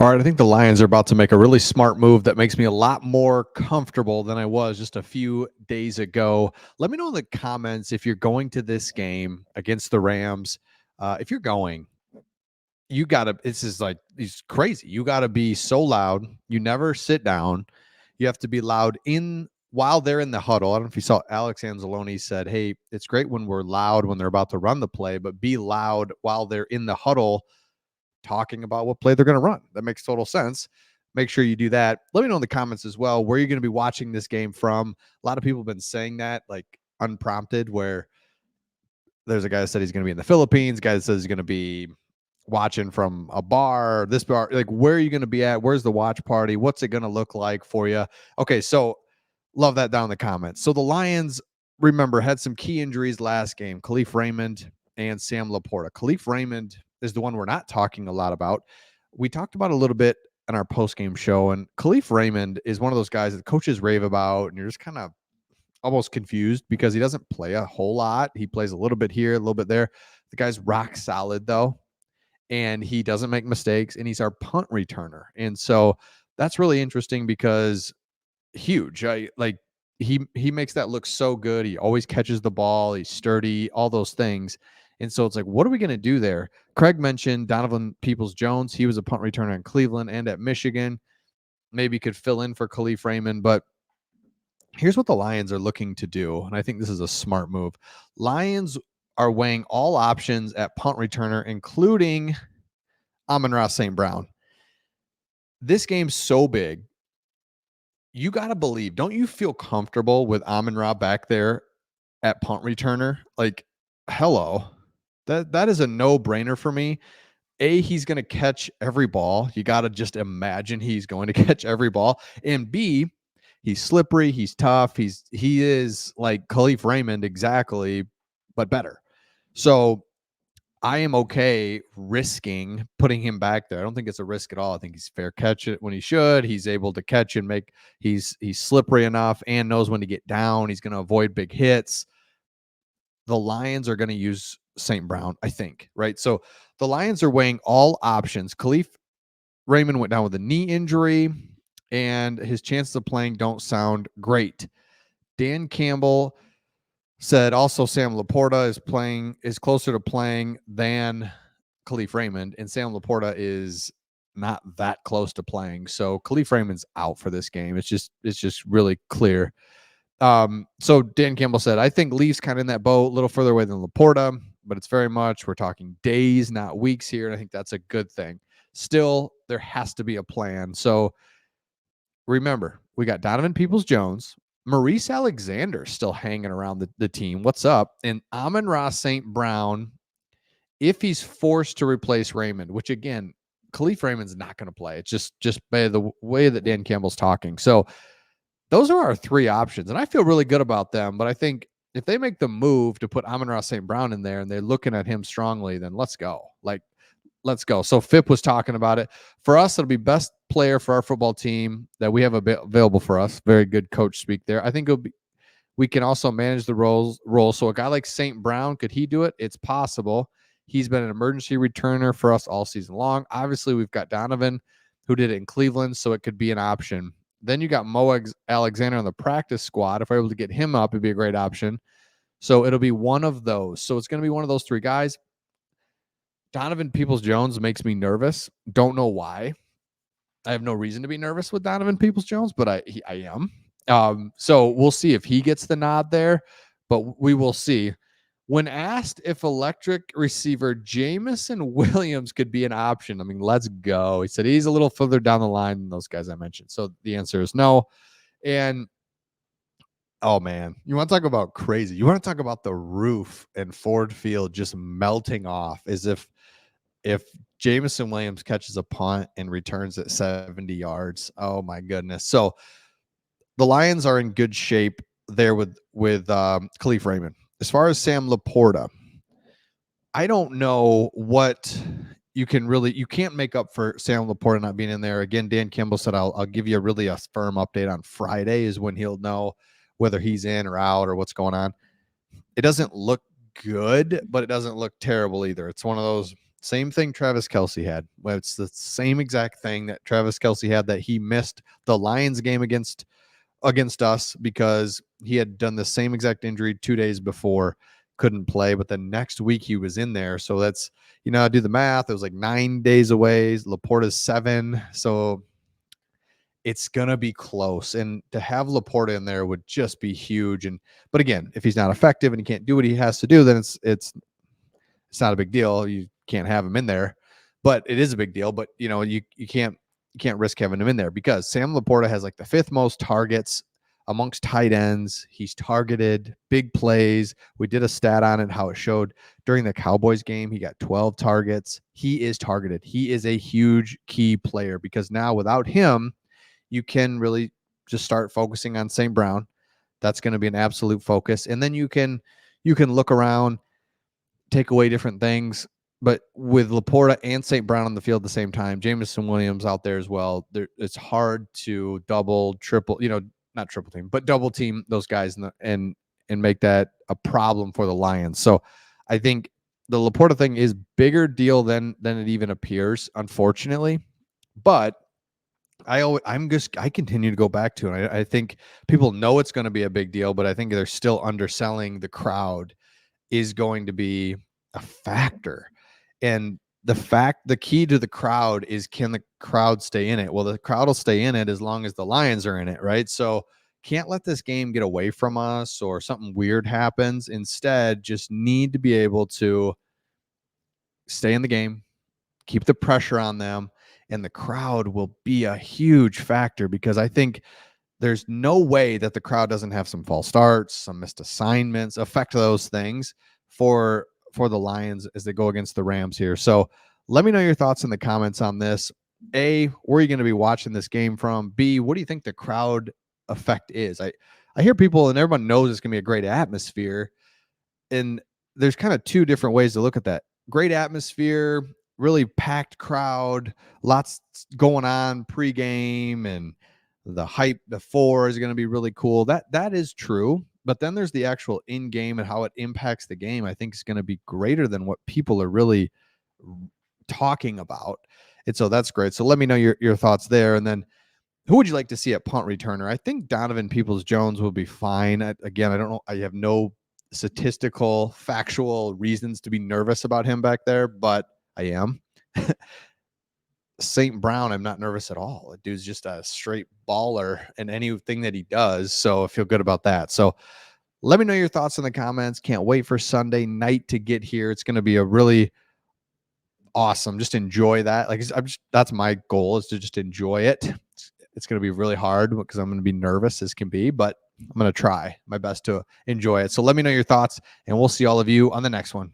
All right, I think the Lions are about to make a really smart move that makes me a lot more comfortable than I was just a few days ago. Let me know in the comments if you're going to this game against the Rams. If you're going, you gotta. This is like it's crazy. You gotta be so loud. You never sit down. You have to be loud in while they're in the huddle. I don't know if you saw Alex Anzalone said, "Hey, it's great when we're loud when they're about to run the play, but be loud while they're in the huddle." Talking about what play they're going to run. That makes total sense. Make sure you do that. Let me know in the comments as well where you're going to be watching this game from. A lot of people have been saying that like unprompted, where there's a guy that said he's going to be in the Philippines, guy that says he's going to be watching from a bar, this bar. Like, where are you going to be at? Where's the watch party? What's it going to look like for you? Okay, so love that down in the comments. So the Lions, remember, had some key injuries last game. Khalif Raymond and Sam Laporta. Khalif Raymond is the one we're not talking a lot about. We talked about a little bit in our post-game show, and Khalif Raymond is one of those guys that coaches rave about, and you're just kind of almost confused because he doesn't play a whole lot. He plays a little bit here, a little bit there. The guy's rock solid, though, and he doesn't make mistakes, and he's our punt returner. And so that's really interesting because huge. He makes that look so good. He always catches the ball. He's sturdy, all those things. And so it's like, what are we going to do there? Craig mentioned Donovan Peoples-Jones. He was a punt returner in Cleveland and at Michigan. Maybe could fill in for Khalif Raymond, but here's what the Lions are looking to do. And I think this is a smart move. Lions are weighing all options at punt returner, including Amon-Ra St. Brown. This game's so big. You got to believe, don't you feel comfortable with Amon-Ra back there at punt returner? Like, hello. That is a no-brainer for me. A, he's going to catch every ball. You got to just imagine he's going to catch every ball. And B, he's slippery, he's tough. He is like Khalif Raymond exactly, but better. So I am okay risking putting him back there. I don't think it's a risk at all. I think he's fair catch it when he should. He's able to catch and make. He's slippery enough and knows when to get down. He's going to avoid big hits. The Lions are going to use St. Brown, I think, right? So the Lions are weighing all options. Khalif Raymond went down with a knee injury, and his chances of playing don't sound great. Dan Campbell said also Sam Laporta is closer to playing than Khalif Raymond, and Sam Laporta is not that close to playing. So Khalif Raymond's out for this game. It's just really clear. So Dan Campbell said, I think Leaf's kind of in that boat, a little further away than Laporta, but it's very much, we're talking days, not weeks here. And I think that's a good thing. Still, there has to be a plan. So remember, we got Donovan Peoples-Jones, Maurice Alexander still hanging around the team. What's up? And Amon-Ra St. Brown, if he's forced to replace Raymond, which again, Khalif Raymond's not going to play. It's just by the way that Dan Campbell's talking. So those are our three options, and I feel really good about them. But I think if they make the move to put Amon-Ra St. Brown in there and they're looking at him strongly, then let's go. Let's go. So Phipp was talking about it. For us, it'll be best player for our football team that we have available for us. Very good coach speak there. I think we can also manage the role. So a guy like St. Brown, could he do it? It's possible. He's been an emergency returner for us all season long. Obviously, we've got Donovan, who did it in Cleveland, so it could be an option. Then you got Mo Alexander on the practice squad. If we're able to get him up, it'd be a great option. So it'll be one of those. So it's going to be one of those three guys. Donovan Peoples-Jones makes me nervous. Don't know why. I have no reason to be nervous with Donovan Peoples-Jones, but I am. So we'll see if he gets the nod there, but we will see. When asked if electric receiver Jameson Williams could be an option, I mean, let's go. He said he's a little further down the line than those guys I mentioned. So the answer is no. And oh man, you want to talk about crazy? You want to talk about the roof and Ford Field just melting off as if Jameson Williams catches a punt and returns at 70 yards. Oh my goodness. So the Lions are in good shape there with Khalif Raymond. As far as Sam Laporta, I don't know what you can't make up for Sam Laporta not being in there. Again, Dan Campbell said, I'll give you a firm update on Friday is when he'll know whether he's in or out or what's going on. It doesn't look good, but it doesn't look terrible either. It's one of those, Same thing Travis Kelce had. Well, it's the same exact thing that Travis Kelce had, that he missed the Lions game against us because he had done the same exact injury 2 days before, couldn't play, but the next week he was in there. So that's, do the math. It was like 9 days away. Laporta's 7. So it's gonna be close. And to have Laporta in there would just be huge. But again, if he's not effective and he can't do what he has to do, then it's not a big deal. You can't have him in there, but it is a big deal. But you can't risk having him in there because Sam Laporta has like the 5th most targets amongst tight ends. He's targeted big plays. We did a stat on it, how it showed during the Cowboys game, he got 12 targets. He is targeted. He is a huge key player because now without him, you can really just start focusing on St. Brown. That's going to be an absolute focus. And then you can look around, take away different things. But with Laporta and St. Brown on the field at the same time, Jameson Williams out there as well, it's hard to double, triple, not triple team, but double team those guys and make that a problem for the Lions. So I think the Laporta thing is bigger deal than it even appears, unfortunately. But I continue to go back to it. I think people know it's going to be a big deal, but I think they're still underselling the crowd is going to be a factor. And the key to the crowd is, can the crowd stay in it? Well, the crowd will stay in it as long as the Lions are in it, right? So can't let this game get away from us or something weird happens. Instead, just need to be able to stay in the game, keep the pressure on them, and the crowd will be a huge factor because I think there's no way that the crowd doesn't have some false starts, some missed assignments, affect those things for the Lions as they go against the Rams here. So let me know your thoughts in the comments on this. A, where are you going to be watching this game from? B, what do you think the crowd effect is? I hear people and everyone knows it's going to be a great atmosphere. And there's kind of 2 different ways to look at that. Great atmosphere, really packed crowd, lots going on pregame, and the hype before is going to be really cool. That is true. But then there's the actual in-game and how it impacts the game. I think is going to be greater than what people are really talking about. And so that's great. So let me know your thoughts there. And then who would you like to see at punt returner? I think Donovan Peoples-Jones will be fine. Again, I don't know. I have no statistical, factual reasons to be nervous about him back there, but I am. St. Brown, I'm not nervous at all. The dude's just a straight baller in anything that he does. So I feel good about that. So let me know your thoughts in the comments. Can't wait for Sunday night to get here. It's going to be a really awesome. Just enjoy that. That's my goal, is to just enjoy it. It's going to be really hard because I'm going to be nervous as can be, but I'm going to try my best to enjoy it. So let me know your thoughts, and we'll see all of you on the next one.